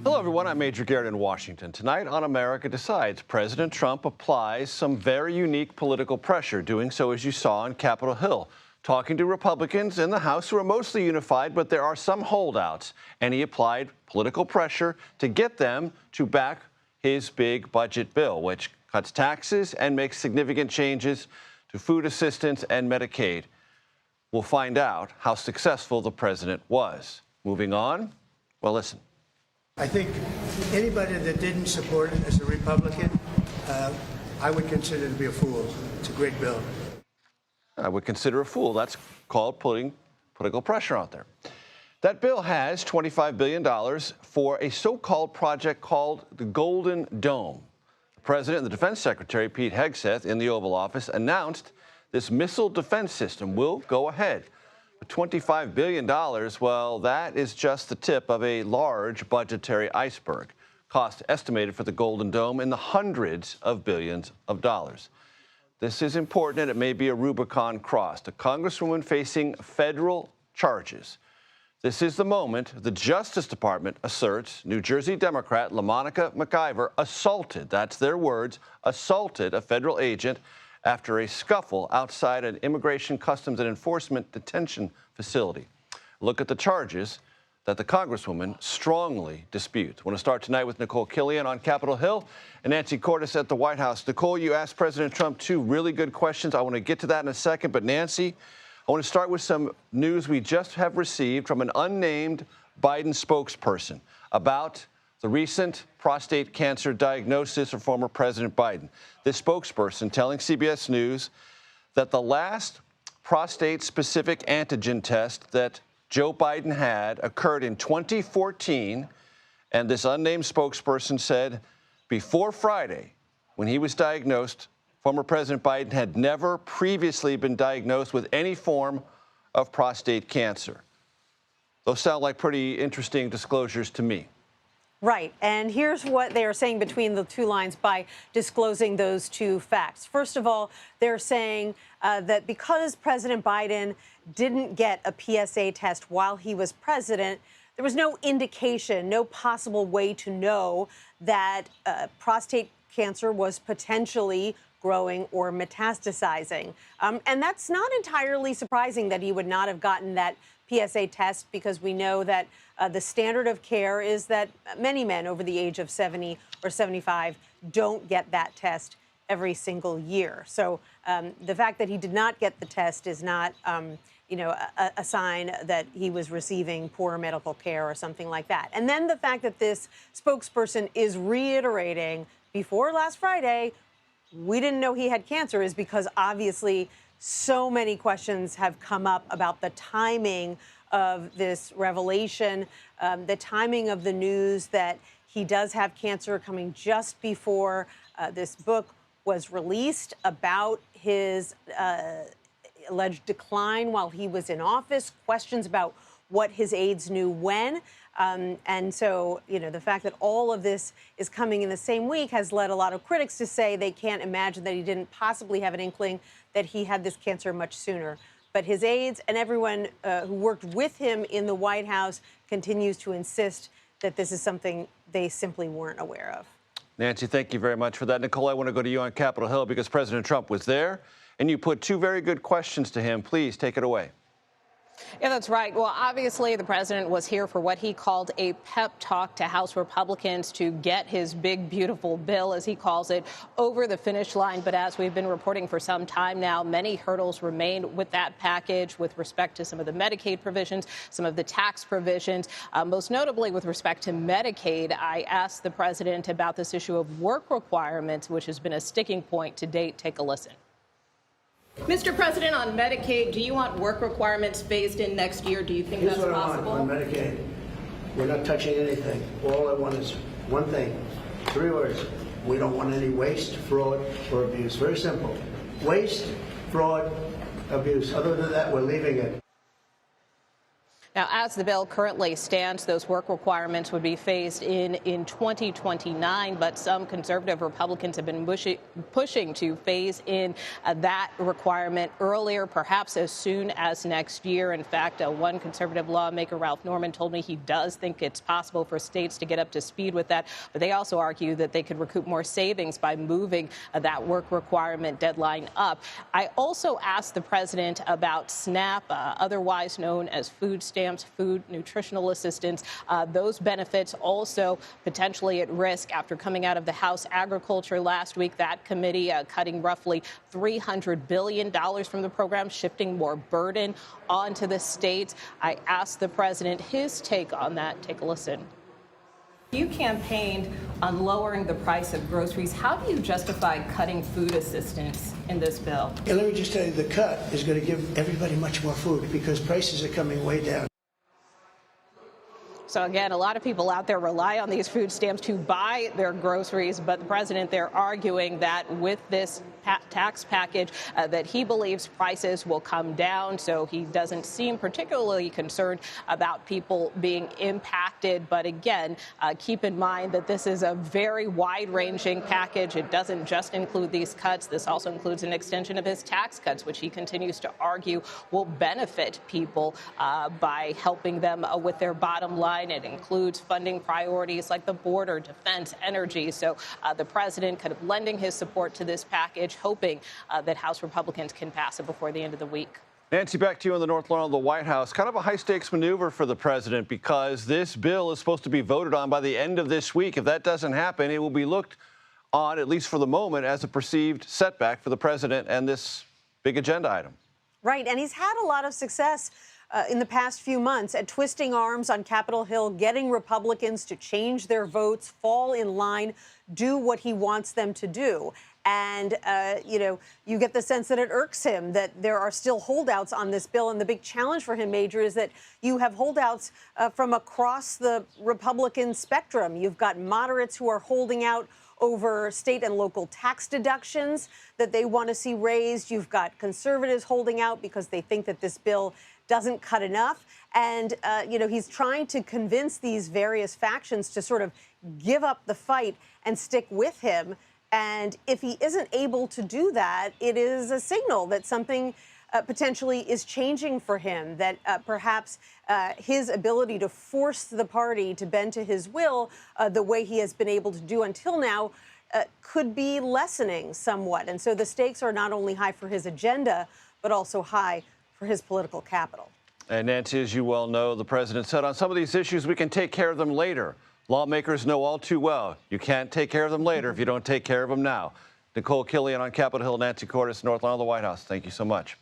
Hello, everyone. I'm Major Garrett in Washington. Tonight on America Decides, President Trump applies some very unique political pressure, doing so as you saw on Capitol Hill, talking to Republicans in the House who are mostly unified, but there are some holdouts. And he applied political pressure to get them to back his big budget bill, which cuts taxes and makes significant changes to food assistance and Medicaid. We'll find out how successful the president was. Moving on, well, listen. I think anybody that didn't support it as a Republican, I would consider to be a fool. It's a great bill. I would consider a fool. That's called putting political pressure out there. That bill has $25 billion for a so-called project called the Golden Dome. The president and the defense secretary, Pete Hegseth, in the Oval Office, announced this missile defense system will go ahead. $25 billion, well, that is just the tip of a large budgetary iceberg. Cost estimated for the Golden Dome in the hundreds of billions of dollars. This is important, and it may be a Rubicon crossed. A congresswoman facing federal charges. This is the moment the Justice Department asserts New Jersey Democrat LaMonica McIver assaulted, that's their words, assaulted a federal agent after a scuffle outside an Immigration, Customs, and Enforcement detention facility. Look at the charges that the Congresswoman strongly disputes. I want to start tonight with Nikole Killion on Capitol Hill and Nancy Cordes at the White House. Nikole, you asked President Trump two really good questions. I want to get to that in a second, but Nancy, I want to start with some news we just have received from an unnamed Biden spokesperson about the recent prostate cancer diagnosis of former President Biden. This spokesperson telling CBS News that the last prostate-specific antigen test that Joe Biden had occurred in 2014, and this unnamed spokesperson said before Friday, when he was diagnosed, former President Biden had never previously been diagnosed with any form of prostate cancer. Those sound like pretty interesting disclosures to me. Right. And here's what they are saying between the two lines by disclosing those two facts. First of all, they're saying that because President Biden didn't get a PSA test while he was president, there was no indication, no possible way to know that prostate cancer was potentially growing or metastasizing. And that's not entirely surprising that he would not have gotten that PSA test, because we know that the standard of care is that many men over the age of 70 or 75 don't get that test every single year. So the fact that he did not get the test is not, a sign that he was receiving poor medical care or something like that. And then the fact that this spokesperson is reiterating before last Friday, we didn't know he had cancer, is because obviously so many questions have come up about the timing of this revelation, the timing of the news that he does have cancer coming just before this book was released about his alleged decline while he was in office, questions about what his aides knew when. And so, the fact that all of this is coming in the same week has led a lot of critics to say they can't imagine that he didn't possibly have an inkling that he had this cancer much sooner. But his aides and everyone who worked with him in the White House continues to insist that this is something they simply weren't aware of. Nancy, thank you very much for that. Nikole, I want to go to you on Capitol Hill because President Trump was there, and you put two very good questions to him. Please take it away. Yeah, that's right. Well, obviously, the president was here for what he called a pep talk to House Republicans to get his big, beautiful bill, as he calls it, over the finish line. But as we've been reporting for some time now, many hurdles remain with that package with respect to some of the Medicaid provisions, some of the tax provisions, most notably with respect to Medicaid. I asked the president about this issue of work requirements, which has been a sticking point to date. Take a listen. Mr. President, on Medicaid, do you want work requirements phased in next year? Do you think that's possible? On Medicaid, we're not touching anything. All I want is one thing, 3 words. We don't want any waste, fraud, or abuse. Very simple. Waste, fraud, abuse. Other than that, we're leaving it. Now, as the bill currently stands, those work requirements would be phased in 2029, but some conservative Republicans have been pushing to phase in that requirement earlier, perhaps as soon as next year. In fact, one conservative lawmaker, Ralph Norman, told me he does think it's possible for states to get up to speed with that, but they also argue that they could recoup more savings by moving that work requirement deadline up. I also asked the president about SNAP, otherwise known as food stamps, food nutritional assistance. Those benefits also potentially at risk after coming out of the House Agriculture last week. That committee cutting roughly $300 billion from the program, shifting more burden onto the states. I asked the president his take on that. Take a listen. You campaigned on lowering the price of groceries. How do you justify cutting food assistance in this bill? And let me just tell you, the cut is going to give everybody much more food because prices are coming way down. So again, a lot of people out there rely on these food stamps to buy their groceries, but the president, they're arguing that with this tax package that he believes prices will come down. So he doesn't seem particularly concerned about people being impacted. But again, keep in mind that this is a very wide-ranging package. It doesn't just include these cuts. This also includes an extension of his tax cuts, which he continues to argue will benefit people by helping them with their bottom line. It includes funding priorities like the border, defense, energy. So the president kind of lending his support to this package, hoping that House Republicans can pass it before the end of the week. Nancy, back to you on the North Lawn of the White House. Kind of a high-stakes maneuver for the president because this bill is supposed to be voted on by the end of this week. If that doesn't happen, it will be looked on, at least for the moment, as a perceived setback for the president and this big agenda item. Right, and he's had a lot of success in the past few months at twisting arms on Capitol Hill, getting Republicans to change their votes, fall in line, do what he wants them to do. And, you get the sense that it irks him that there are still holdouts on this bill. And the big challenge for him, Major, is that you have holdouts from across the Republican spectrum. You've got moderates who are holding out over state and local tax deductions that they want to see raised. You've got conservatives holding out because they think that this bill doesn't cut enough. And, he's trying to convince these various factions to sort of give up the fight and stick with him. And if he isn't able to do that, it is a signal that something potentially is changing for him, that perhaps his ability to force the party to bend to his will the way he has been able to do until now could be lessening somewhat. And so the stakes are not only high for his agenda, but also high for his political capital. And Nancy, as you well know, the president said on some of these issues, we can take care of them later. Lawmakers know all too well you can't take care of them later if you don't take care of them now. Nikole, Killion on Capitol Hill, Nancy Cordes, North Lawn of the White House. Thank you so much.